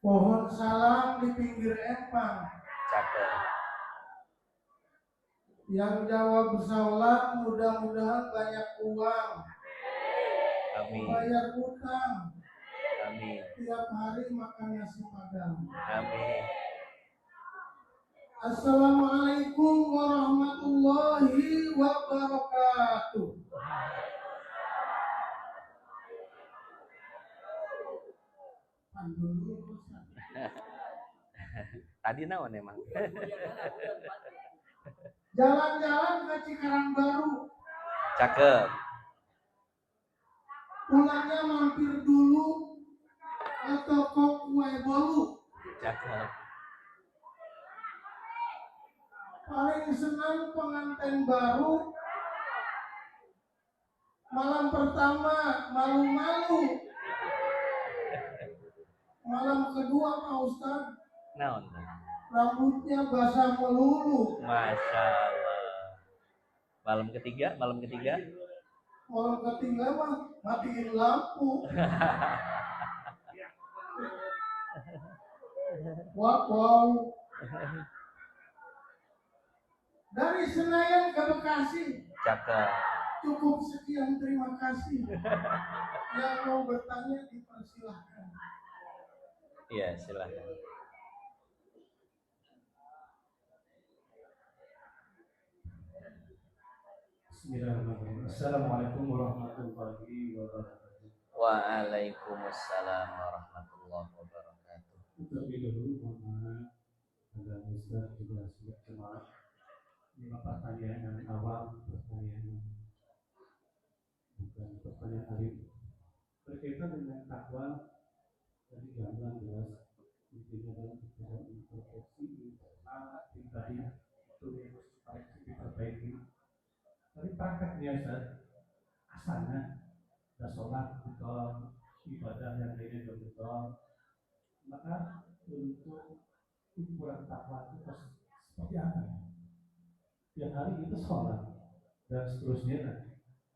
Pohon salam di pinggir empang. Cakep. Yang jawab salam mudah-mudahan banyak uang. Amin. Bayar utang. Amin. Tiap hari makan nasi padang. Amin. Assalamualaikum warahmatullahi wabarakatuh. Tadi naon emang? Jalan-jalan ke Cikarang Baru. Cakep. Pulangnya mampir dulu ke toko kue bolu. Cakep. Paling senang pengantin baru. Malam pertama malu-malu. Malam kedua Pak Ustaz, Naon? rambutnya basah melulu. Masya Allah. Malam ketiga? Malam ketiga mah matiin lampu. Wow. Dari Senayan ke Bekasi. Cakep. Cukup sekian, terima kasih. Yang mau bertanya dipersilahkan. Iya, silahkan. Bismillahirrahmanirrahim. Assalamualaikum warahmatullahi wabarakatuh. Waalaikumsalam warahmatullahi wabarakatuh. Terlebih dahulu mohon maaf ada Ustaz juga sudah cemas. Lima pertanyaan yang awal, pertanyaan bukan pertanyaan alim. Berkaitan dengan takwa dari gambaran jelas intinya adalah kita introspeksi internal pribadi itu yang harus diperbaiki. Dari praktek biasa, asalnya ada sholat betul, ibadah yang lainnya juga betul, maka untuk ukuran takwa itu seperti apa? Tiap hari itu sholat dan seterusnya,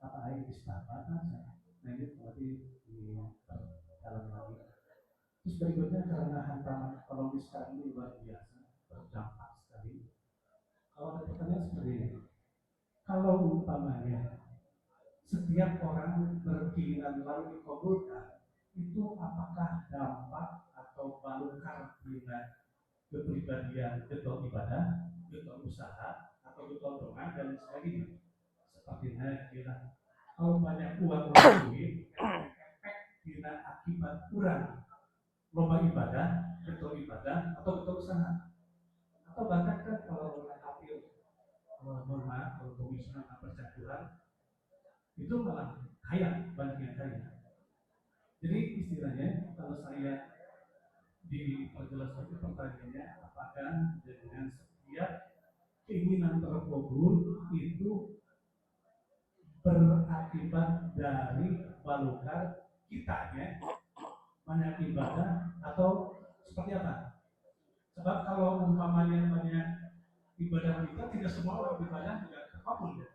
apa yang istighfar saja. Nah ini berarti di dalam lagi. Terus berikutnya karena hantaman ekonomi sekarang ini luar biasa, berdampak sekali. Kalau ada pertanyaan seperti ini, kalau umpamanya setiap orang berkeinginan lalu dikabulkan, itu apakah dampak atau balukar dengan kepribadian betul ibadah, betul usaha, atau betul doa dan sebagainya? Sepertinya kita kalau banyak uang duit, efek tidak akibat kurang lomba ibadah, atau betul usaha, atau bahkan kan kalau orang kafir, mohon maaf, kalau komisioner percaturan itu malah kaya, banyak yang kaya. Jadi istilahnya kalau saya diperjelas lagi pertanyaannya, apakah dengan setiap keinginan terkabul itu berakibat dari balukar kitanya banyak ibadah atau seperti apa? Sebab kalau umpamanya banyak ibadah kita, tidak semua orang ibadah juga terkabul ya.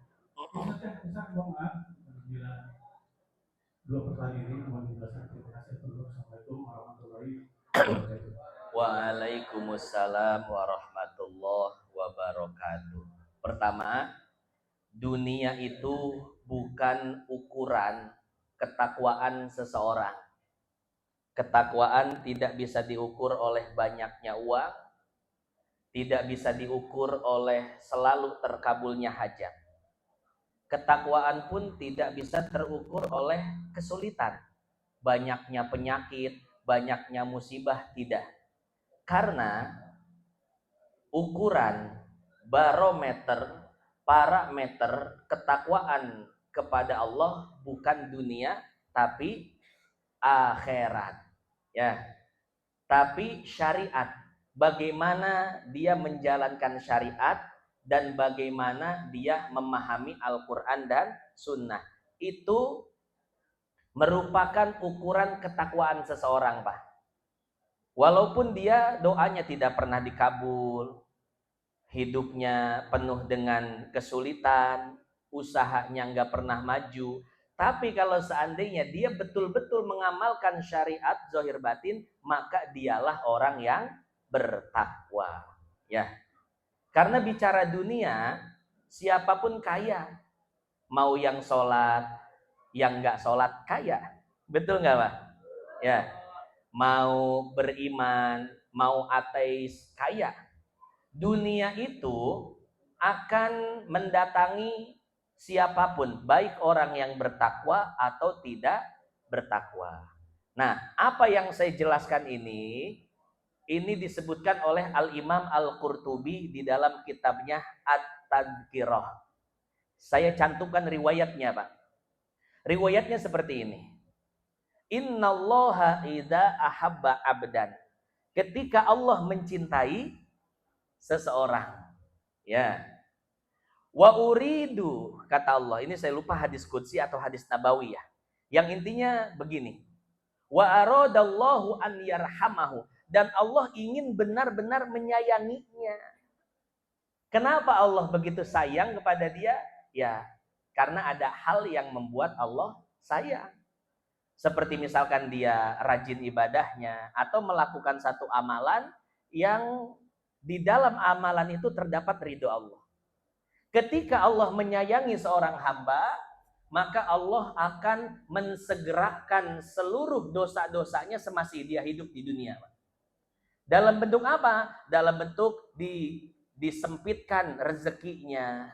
Bisa mohon bila dua pertanyaan ini mohon dijelaskan. Terima kasih. Assalamualaikum warahmatullahi wabarakatuh. Waalaikumsalam warahmatullahi wabarakatuh. Pertama, dunia itu bukan ukuran ketakwaan seseorang. Ketakwaan tidak bisa diukur oleh banyaknya uang, tidak bisa diukur oleh selalu terkabulnya hajat. Ketakwaan pun tidak bisa terukur oleh kesulitan, banyaknya penyakit, banyaknya musibah, tidak. Karena ukuran, barometer, parameter ketakwaan kepada Allah bukan dunia tapi akhirat, ya. Tapi syariat, bagaimana dia menjalankan syariat dan bagaimana dia memahami Al-Quran dan Sunnah, itu merupakan ukuran ketakwaan seseorang, Pak. Walaupun dia doanya tidak pernah dikabul, hidupnya penuh dengan kesulitan, usahanya nggak pernah maju, Tapi kalau seandainya dia betul-betul mengamalkan syariat zahir batin, maka dialah orang yang bertakwa. Ya. Karena bicara dunia, siapapun kaya. Mau yang sholat, yang nggak sholat kaya. Betul nggak, Pak? Ya. Mau beriman, mau ateis kaya. Dunia itu akan mendatangi siapapun, baik orang yang bertakwa atau tidak bertakwa. Nah, apa yang saya jelaskan ini disebutkan oleh Al-Imam Al-Qurtubi di dalam kitabnya At-Tadhkirah. Saya cantumkan riwayatnya, Pak. Riwayatnya seperti ini. Innallaha idza ahabba abdan. Ketika Allah mencintai seseorang, ya. Wa uridu, kata Allah. Ini saya lupa hadis qudsi atau hadis nabawi ya. Yang intinya begini. Wa aradallahu an yarhamahu, dan Allah ingin benar-benar menyayanginya. Kenapa Allah begitu sayang kepada dia? Ya, karena ada hal yang membuat Allah sayang. Seperti misalkan dia rajin ibadahnya atau melakukan satu amalan yang di dalam amalan itu terdapat ridho Allah. Ketika Allah menyayangi seorang hamba, maka Allah akan mensegerakan seluruh dosa-dosanya semasa dia hidup di dunia. Dalam bentuk apa? Dalam bentuk disempitkan rezekinya,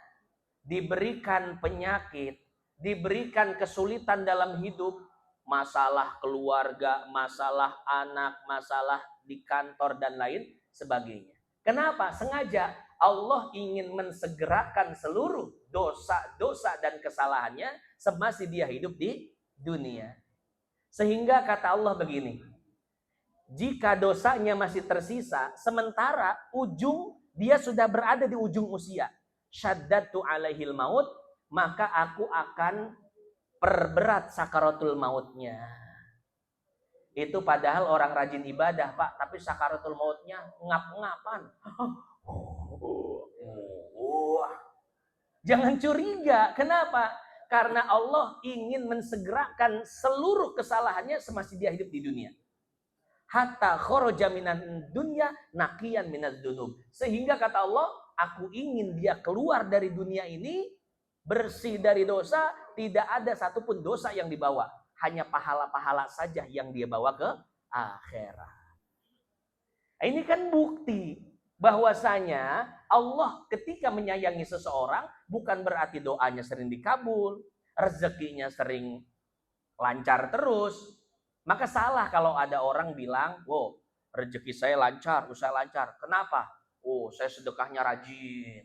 diberikan penyakit, diberikan kesulitan dalam hidup, masalah keluarga, masalah anak, masalah di kantor dan lain sebagainya. Kenapa? Sengaja Allah ingin mensegerakan seluruh dosa-dosa dan kesalahannya semasa dia hidup di dunia. Sehingga kata Allah begini, jika dosanya masih tersisa, sementara dia sudah berada di ujung usia, syaddatu alaihil maut, maka aku akan perberat sakaratul mautnya. Itu padahal orang rajin ibadah, Pak, tapi sakaratul mautnya ngap-ngapan. Jangan curiga. Kenapa? Karena Allah ingin mensegerakan seluruh kesalahannya semasa dia hidup di dunia. Hatta kharaja minan dunya naqiyan minadz dzunub. Sehingga kata Allah, aku ingin dia keluar dari dunia ini bersih dari dosa, tidak ada satupun dosa yang dibawa, hanya pahala-pahala saja yang dia bawa ke akhirat. Ini kan bukti bahwasanya Allah ketika menyayangi seseorang bukan berarti doanya sering dikabul, rezekinya sering lancar terus. Maka salah kalau ada orang bilang, "Wow, rezeki saya lancar, usaha lancar." Kenapa? "Oh, saya sedekahnya rajin."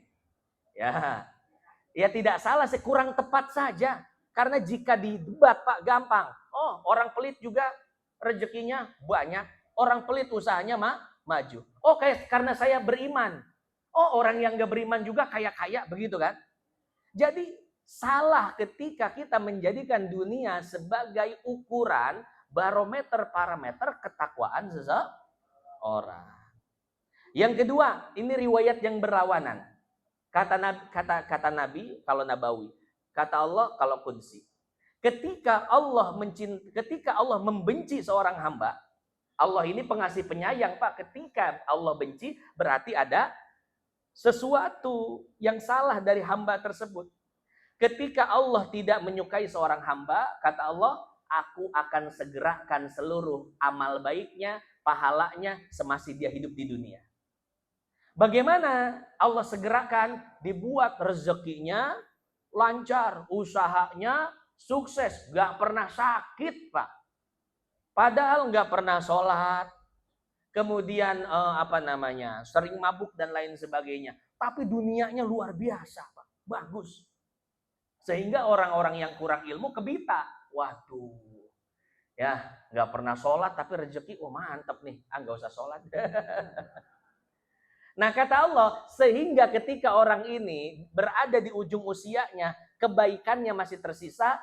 Ya tidak salah, kurang tepat saja. Karena jika didebat, Pak, gampang. Oh, orang pelit juga rezekinya banyak. Orang pelit usahanya maju. Oh, karena saya beriman. Oh, orang yang gak beriman juga kaya-kaya, begitu kan? Jadi salah ketika kita menjadikan dunia sebagai ukuran, barometer, parameter ketakwaan seseorang. Yang kedua, ini riwayat yang berlawanan. Kata Nabi kalau nabawi, kata Allah kalau qudsi. Ketika Allah membenci seorang hamba, Allah ini pengasih penyayang, Pak. Ketika Allah benci, berarti ada sesuatu yang salah dari hamba tersebut. Ketika Allah tidak menyukai seorang hamba, kata Allah, aku akan segerakan seluruh amal baiknya, pahalanya semasa dia hidup di dunia. Bagaimana Allah segerakan? Dibuat rezekinya lancar, usahanya sukses, gak pernah sakit, Pak. Padahal gak pernah sholat, kemudian sering mabuk dan lain sebagainya. Tapi dunianya luar biasa, Pak, bagus. Sehingga orang-orang yang kurang ilmu kebita. Waduh, ya nggak pernah sholat tapi rezeki, mantep nih, nggak usah sholat. Nah kata Allah, sehingga ketika orang ini berada di ujung usianya, kebaikannya masih tersisa,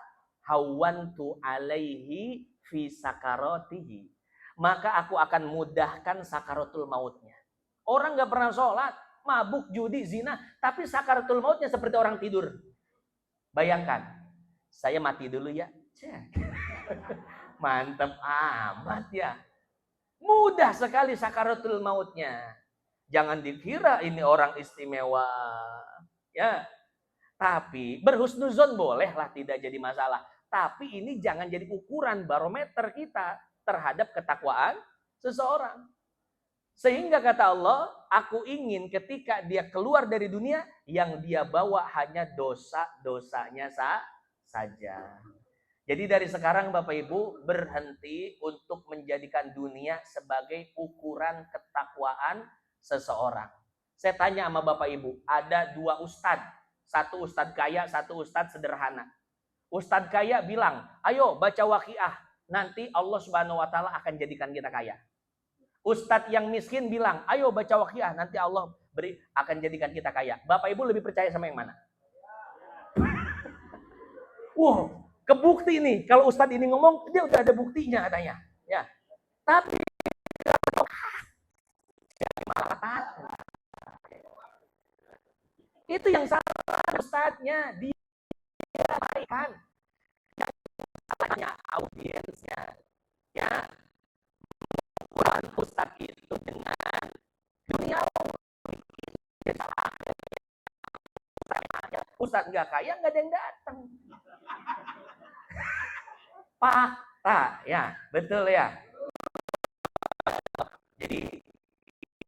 hawantu alaihi fi sakaratihi, maka aku akan mudahkan sakaratul mautnya. Orang nggak pernah sholat, mabuk, judi, zina, tapi sakaratul mautnya seperti orang tidur. Bayangkan, Saya mati dulu ya. Cek. Mantap amat ya. Mudah sekali sakaratul mautnya. Jangan dikira ini orang istimewa. Ya. Tapi berhusnuzon bolehlah, tidak jadi masalah. Tapi ini jangan jadi ukuran barometer kita terhadap ketakwaan seseorang. Sehingga kata Allah, aku ingin ketika dia keluar dari dunia, yang dia bawa hanya dosa-dosanya saja. Jadi dari sekarang Bapak Ibu berhenti untuk menjadikan dunia sebagai ukuran ketakwaan seseorang. Saya tanya sama Bapak Ibu, ada dua ustadz. Satu ustadz kaya, satu ustadz sederhana. Ustadz kaya bilang, ayo baca waqiah, nanti Allah Subhanahu wa Ta'ala akan jadikan kita kaya. Ustadz yang miskin bilang, ayo baca waqiah, nanti Allah akan jadikan kita kaya. Bapak Ibu lebih percaya sama yang mana? Wow, kebukti nih. Kalau Ustadz ini ngomong, dia udah ada buktinya katanya. Ya, tapi itu yang salah Ustadznya. Dia kan salahnya audiensnya. Ya, ukuran Ustadz itu dengan dunia Ustadz nggak kaya, nggak ada yang datang. Pak, ya, betul ya. Jadi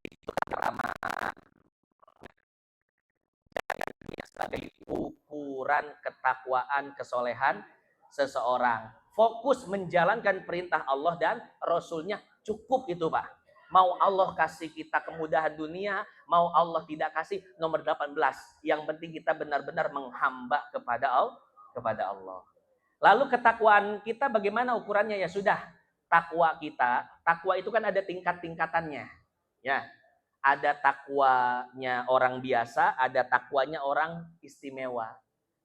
itu keramah sebagai ukuran ketakwaan kesolehan seseorang. Fokus menjalankan perintah Allah dan Rasulnya, cukup itu Pak. Mau Allah kasih kita kemudahan dunia, mau Allah tidak kasih, nomor 18. Yang penting kita benar-benar menghamba kepada Allah. Lalu ketakwaan kita bagaimana ukurannya? Ya sudah, takwa itu kan ada tingkat-tingkatannya. Ya, ada takwanya orang biasa, ada takwanya orang istimewa.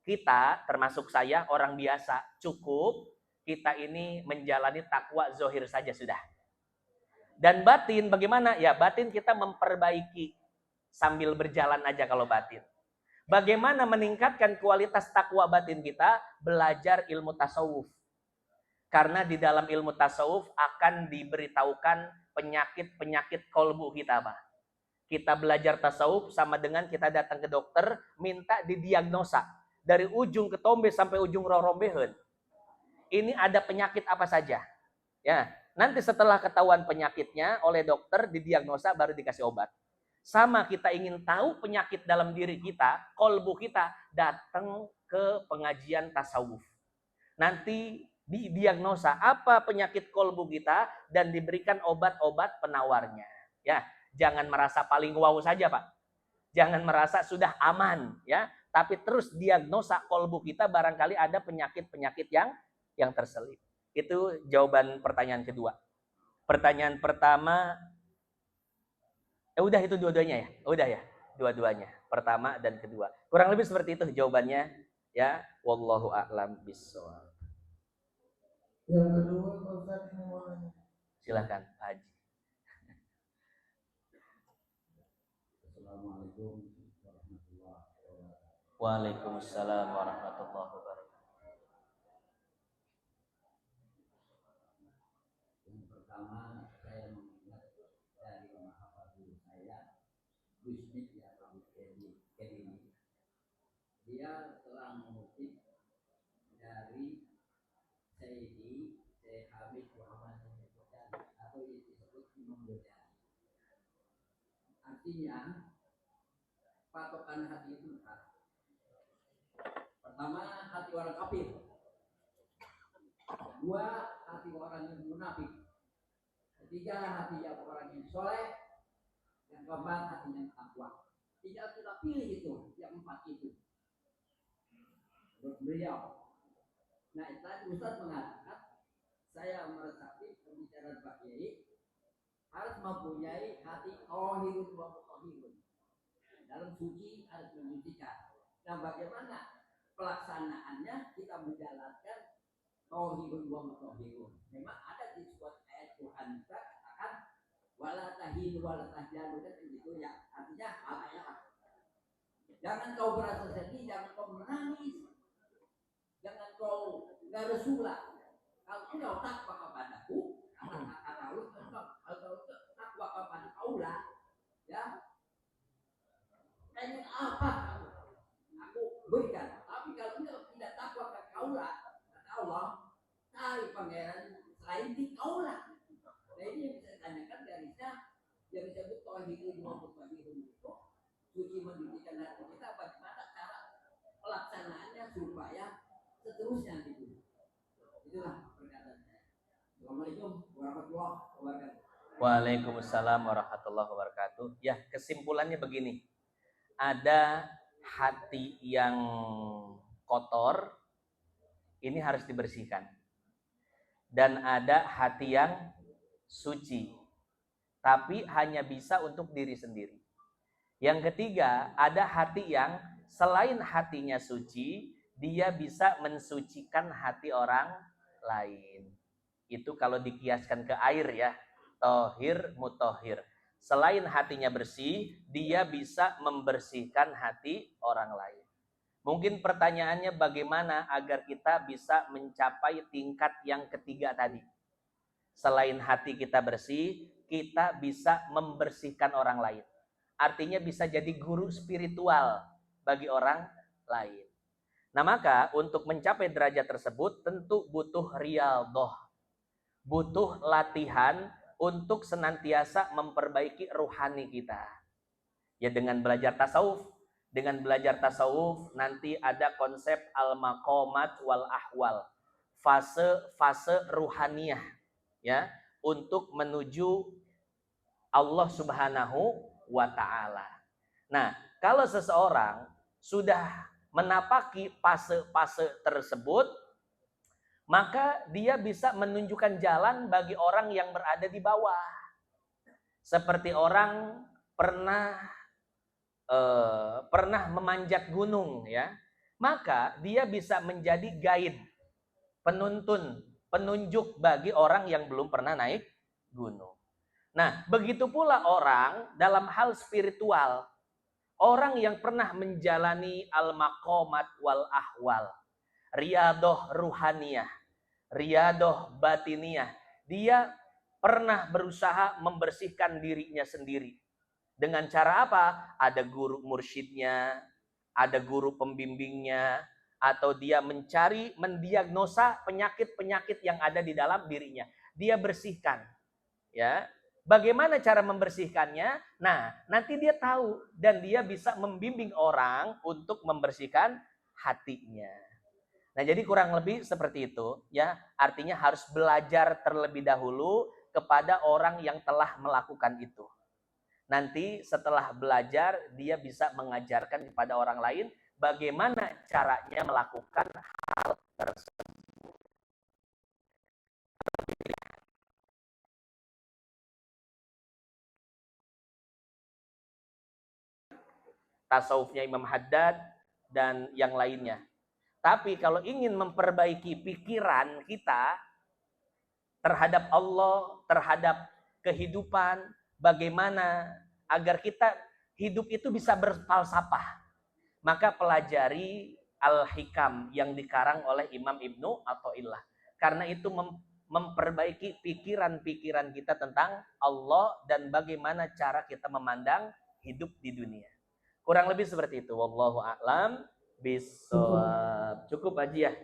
Kita, termasuk saya, orang biasa, cukup kita ini menjalani takwa zohir saja sudah. Dan batin bagaimana? Ya batin kita memperbaiki sambil berjalan aja kalau batin. Bagaimana meningkatkan kualitas takwa batin kita? Belajar ilmu tasawuf. Karena di dalam ilmu tasawuf akan diberitahukan penyakit-penyakit kolbu kita, Pak. Kita belajar tasawuf sama dengan kita datang ke dokter, minta didiagnosa. Dari ujung ketombe sampai ujung rorombeheun. Ini ada penyakit apa saja. Ya, nanti setelah ketahuan penyakitnya oleh dokter, didiagnosa, baru dikasih obat. Sama kita ingin tahu penyakit dalam diri kita, kolbu kita, datang ke pengajian tasawuf. Nanti didiagnosa apa penyakit kolbu kita dan diberikan obat-obat penawarnya. Ya, jangan merasa paling wow saja, Pak. Jangan merasa sudah aman, ya. Tapi terus diagnosa kolbu kita, barangkali ada penyakit-penyakit yang terselip. Itu jawaban pertanyaan kedua. Pertanyaan pertama, udah itu dua-duanya ya? Udah ya, dua-duanya. Pertama dan kedua. Kurang lebih seperti itu jawabannya, ya. Wallahu a'lam bishawab. Yang kedua, Ustaz ini mau nanya. Silakan, Pak Haji. Assalamualaikum warahmatullahi wabarakatuh. Waalaikumsalam warahmatullahi wabarakatuh. Yang pertama, saya mengingat dari mahafal saya, Gus ya, Gus Kedini. Dia telah mengutip dari Syekh Habib Muhammad bin Ghazali atau disebut Imam Ghazali. Artinya patokan hati itu empat. Pertama, hati orang kafir. Kedua, hati orang yang munafik. Ketiga, hati yang orang yang soleh. Yang keempat, hati yang takwa. Tidak kita pilih itu, yang empat itu. Menurut beliau. Nah, tadi Ustaz mengatakan, saya meresapi pembicaraan Pak Kiai harus mempunyai hati tauhidun wa mutahhirun. Dalam suci harus menyucikan. Nah, bagaimana pelaksanaannya kita menjalankan tauhidun wa mutahhirun? Memang ada di sebuah ayat Tuhan kita katakan wala tahinu wala tahjanu, kan begitu ya. Artinya apa? Jangan kau berasa sedih, jangan kau menangis. Jangan kau nggak resula. Kalau engkau takwa kepadaku, atau takwa kepada kaulah, ya, dan apa aku berikan. Tapi kalau engkau tidak takwa kepada kaulah, kata Allah, cari pangeran selain di kaulah. Nah ini yang bisa ditanyakan garisnya yang disebut tauhidul mu'taqid itu suci mendidikan hati kita bagaimana cara pelaksanaannya supaya seterusnya gitu. Itulah perkataan saya. Assalamualaikum warahmatullahi wabarakatuh. Waalaikumsalam warahmatullahi wabarakatuh. Ya, kesimpulannya begini. Ada hati yang kotor, ini harus dibersihkan. Dan ada hati yang suci, tapi hanya bisa untuk diri sendiri. Yang ketiga, ada hati yang selain hatinya suci, dia bisa mensucikan hati orang lain. Itu kalau dikiaskan ke air ya, tohir mutohir. Selain hatinya bersih, dia bisa membersihkan hati orang lain. Mungkin pertanyaannya bagaimana agar kita bisa mencapai tingkat yang ketiga tadi. Selain hati kita bersih, kita bisa membersihkan orang lain. Artinya bisa jadi guru spiritual bagi orang lain. Nah maka untuk mencapai derajat tersebut tentu butuh riyadhah. Butuh latihan untuk senantiasa memperbaiki ruhani kita. Ya dengan belajar tasawuf. Dengan belajar tasawuf nanti ada konsep al-maqamat wal ahwal. Fase-fase ruhaniyah. Ya, untuk menuju Allah Subhanahu wa ta'ala. Nah, kalau seseorang sudah menapaki fase-fase tersebut, maka dia bisa menunjukkan jalan bagi orang yang berada di bawah. Seperti orang pernah memanjat gunung ya, maka dia bisa menjadi guide, penuntun, penunjuk bagi orang yang belum pernah naik gunung. Nah, begitu pula orang dalam hal spiritual. Orang yang pernah menjalani al-maqamat wal ahwal, riyadhah ruhaniyah, riyadhah batiniyah, dia pernah berusaha membersihkan dirinya sendiri. Dengan cara apa? Ada guru mursyidnya, ada guru pembimbingnya, atau dia mencari, mendiagnosa penyakit-penyakit yang ada di dalam dirinya. Dia bersihkan. Ya, bagaimana cara membersihkannya? Nah, nanti dia tahu dan dia bisa membimbing orang untuk membersihkan hatinya. Nah, jadi kurang lebih seperti itu, ya. Artinya harus belajar terlebih dahulu kepada orang yang telah melakukan itu. Nanti setelah belajar dia bisa mengajarkan kepada orang lain bagaimana caranya melakukan hal tersebut. Tasawufnya Imam Haddad dan yang lainnya. Tapi kalau ingin memperbaiki pikiran kita terhadap Allah, terhadap kehidupan, bagaimana agar kita hidup itu bisa berfalsafah, maka pelajari Al-Hikam yang dikarang oleh Imam Ibnu Athaillah. Karena itu memperbaiki pikiran-pikiran kita tentang Allah dan bagaimana cara kita memandang hidup di dunia. Kurang lebih seperti itu. Wallahu a'lam bishawab. Cukup aja ya.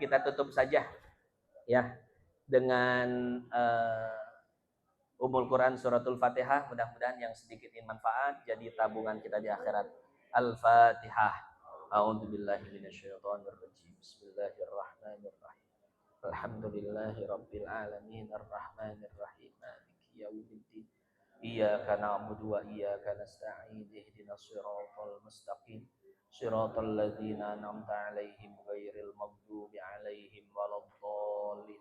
Kita tutup saja ya dengan Ummul Quran suratul Fatihah. Mudah-mudahan yang sedikit ini manfaat jadi tabungan kita di akhirat. Al-Fatihah. A'udzubillahi minasyaitonir rajim. Bismillahirrahmanirrahim. Alhamdulillahirabbil alamin arrahmanir rahim maliki yaumiddin. Iyyaka na'budu wa iyyaka nasta'in ihdinas siratal mustaqim siratal ladzina an'amta 'alaihim ghairil maghdubi 'alaihim waladdallin